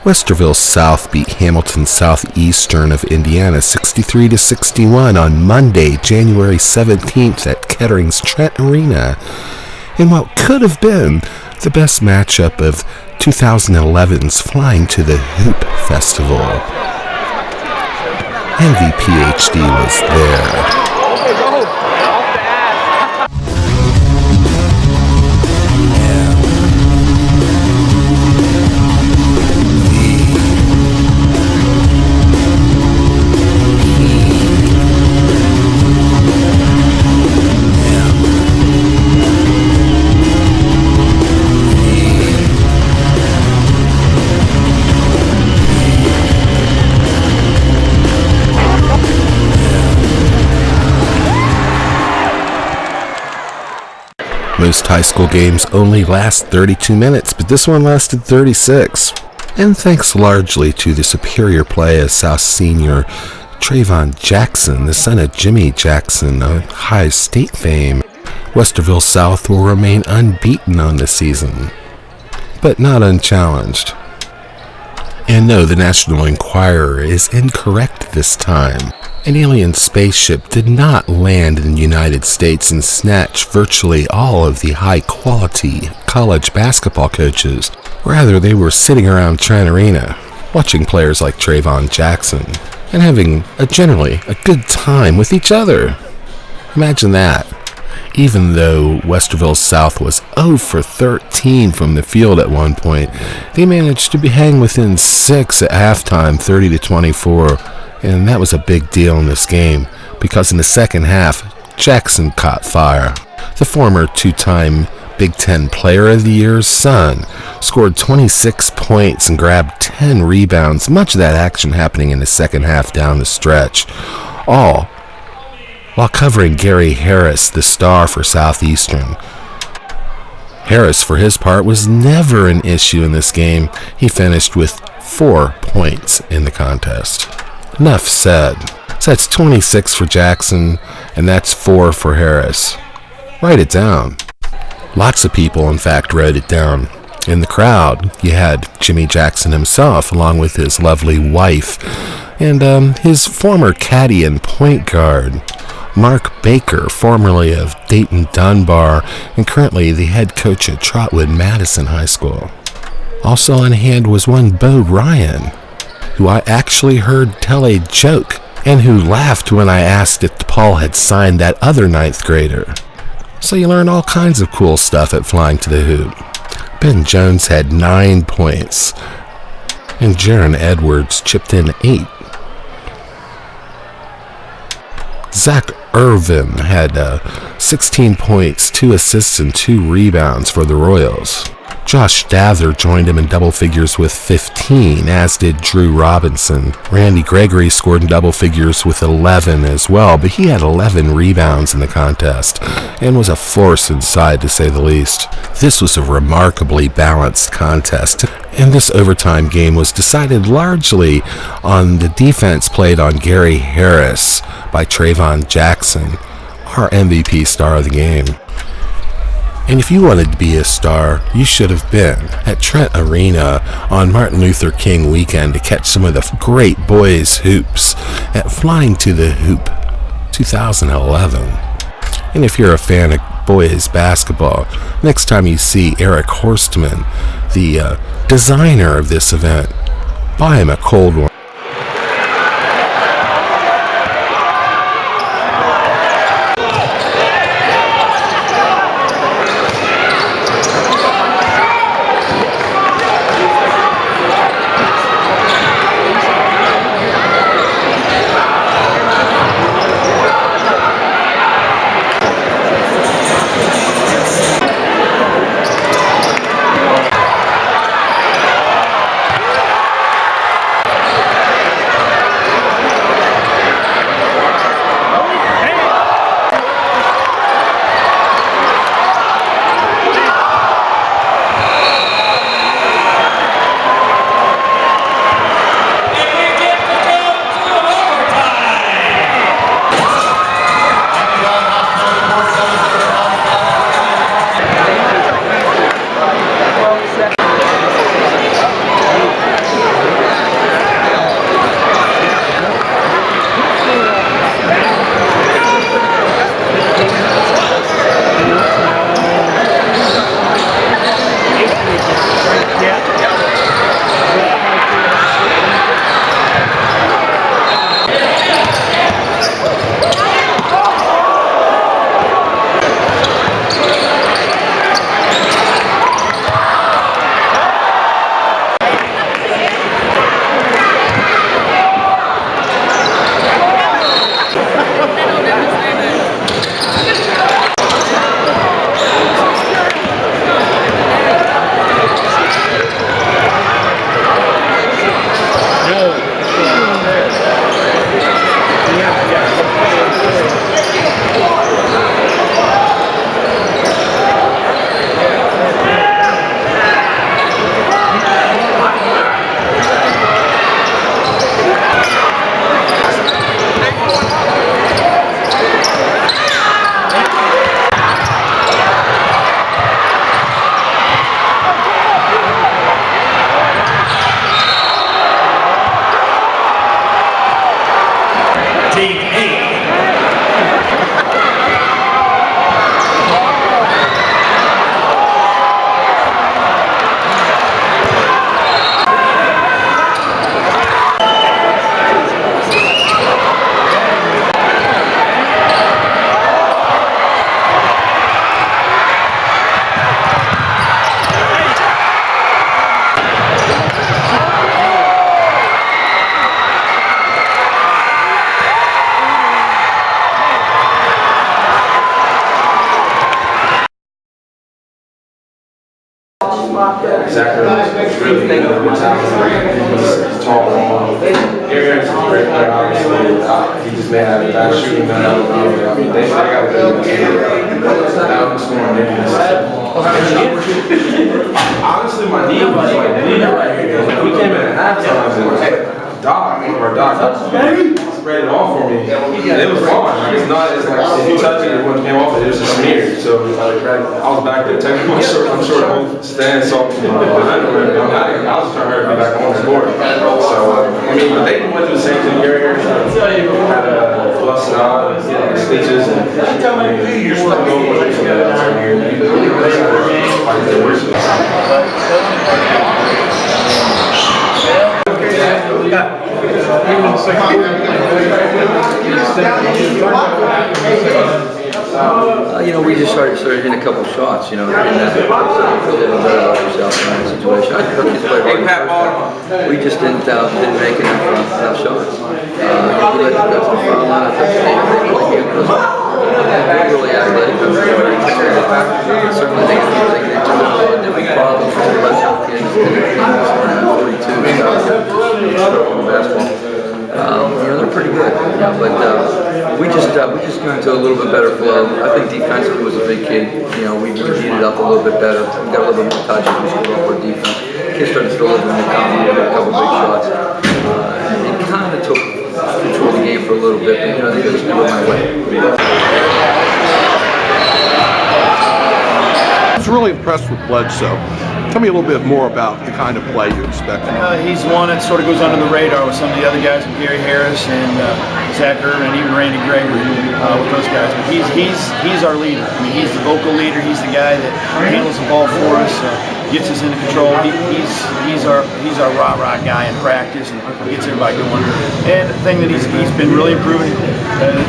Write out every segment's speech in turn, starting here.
Westerville South beat Hamilton Southeastern of Indiana 63-61 on Monday, January 17th at Kettering's Trent Arena in what could have been the best matchup of 2011's Flying to the Hoop Festival. MVPhD was there. Most high school games only last 32 minutes, but this one lasted 36. And thanks largely to the superior play of South senior Trayvon Jackson, the son of Jimmy Jackson of High State fame, Westerville South will remain unbeaten on the season, but not unchallenged. And no, the National Enquirer is incorrect this time. An alien spaceship did not land in the United States and snatch virtually all of the high-quality college basketball coaches. Rather, they were sitting around Trent Arena, watching players like Trayvon Jackson, and having generally a good time with each other. Imagine that. Even though Westerville South was 0 for 13 from the field at one point, they managed to hang within 6 at halftime, 30-24. And that was a big deal in this game, because in the second half, Jackson caught fire. The former two-time Big Ten Player of the Year's son scored 26 points and grabbed 10 rebounds, much of that action happening in the second half down the stretch, all while covering Gary Harris, the star for Southeastern. Harris, for his part, was never an issue in this game. He finished with 4 points in the contest. Enough said. So that's 26 for Jackson, and that's 4 for Harris. Write it down. Lots of people, in fact, wrote it down. In the crowd, you had Jimmy Jackson himself, along with his lovely wife, and his former caddy and point guard, Mark Baker, formerly of Dayton Dunbar, and currently the head coach at Trotwood Madison High School. Also on hand was one Bo Ryan, who I actually heard tell a joke, and who laughed when I asked if Paul had signed that other 9th grader. So you learn all kinds of cool stuff at Flying to the Hoop. Ben Jones had 9 points, and Jaron Edwards chipped in 8. Zach Irvin had 16 points, 2 assists, and 2 rebounds for the Royals. Josh Dather joined him in double figures with 15, as did Drew Robinson. Randy Gregory scored in double figures with 11 as well, but he had 11 rebounds in the contest and was a force inside, to say the least. This was a remarkably balanced contest, and this overtime game was decided largely on the defense played on Gary Harris by Trayvon Jackson, our MVP star of the game. And if you wanted to be a star, you should have been at Trent Arena on Martin Luther King weekend to catch some of the great boys' hoops at Flying to the Hoop 2011. And if you're a fan of boys basketball, next time you see Eric Horstman, the designer of this event, buy him a cold one. Sator was really good with talent. He's tall. Gary Harris is a great player, obviously. He just may have a bad shooting now. They got a good game. Now I'm scoring honestly, my knee was like bleeding right here. We came in at halftime and Doc, one of our docs, spread it off for me. And it was fine. Like, it's not, it's like if you touch it, it wouldn't came off it, it was just smeared. So I was back there taking my shirt, I'm sure both stand so behind the rim. I was trying to hurry back on the board. So, I mean, but they went through the same thing. Gary Harris had a busted out, stitches, and you're still going with it. You know, we just started hitting a couple shots, you know, and that feel a little better about yourself in that situation. I think he's played hard. We just didn't make enough shots. We let them go to the foul line. I think they really athletic. Certainly they have a big problem for the rest of the kids. 42 basketball. You know, they're pretty good, you know, but we just got into a little bit better flow. I think defensively was a big kid. You know, we heated up a little bit better. We got a little bit more touches. We should go up our defense. Kids started to throw a little bit more confident, a couple big shots. It kind of took control of the game for a little bit, but you know, they just went my way. I was really impressed with Bledsoe. Tell me a little bit more about the kind of play you expect. He's one that sort of goes under the radar with some of the other guys, with Gary Harris and Sator and even Randy Gray with those guys. But he's our leader. I mean, he's the vocal leader. He's the guy that handles the ball for us, gets us into control. He's our rah-rah guy in practice and gets everybody going. And the thing that he's been really improving,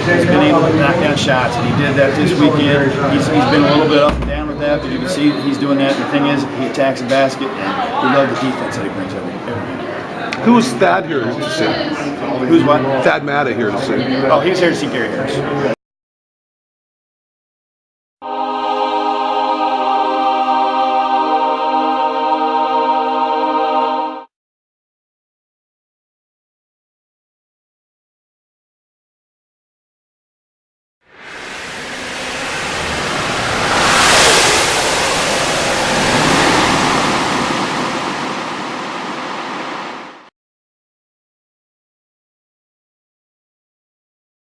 he's been able to knock down shots, and he did that this weekend. He's been a little bit up and down with that, but you can see that he's doing that. And the thing is, he attacks the basket, and we love the defense that he brings every game. Who is Thad here to see? Who's what? Thad Matta here to see. Oh, he was here to see Gary Harris.